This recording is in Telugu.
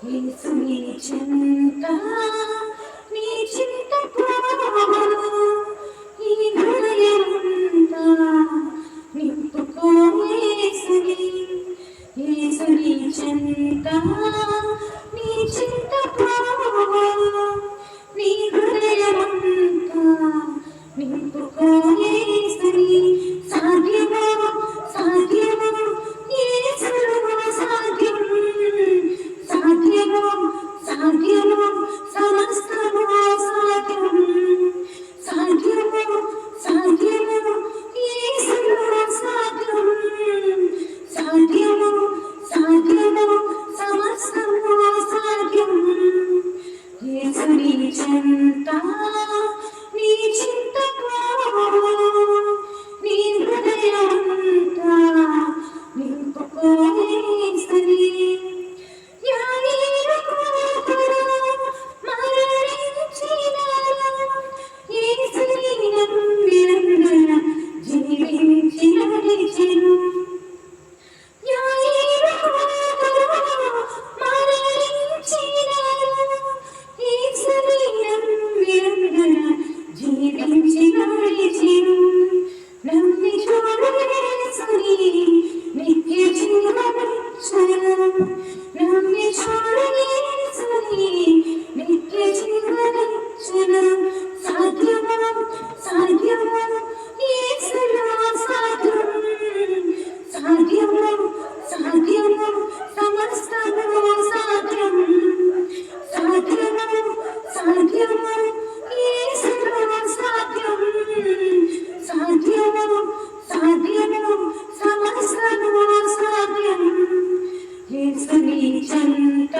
యేసుని చింత నీ చింతకు ఈ హృదయమంతా నింపుకో యేసుని చింత నీ చింతకు నీ హృదయమంతా నింపుకో యేసుని సాధ్యమో సాధ్యమో యేసులో సాధ్యం సాధ్యమో సాధ్యమో సమస్తమో సాధ్యం సాధ్యమో సాధ్యమో యేసులో సాధ్యం సాధ్యమో సాధ్యమో సమస్తమో సాధ్యం యేసుని చింత నీ చింతకు నీ హృదయమంతా నింపుకో యేసుని యేసుని చింత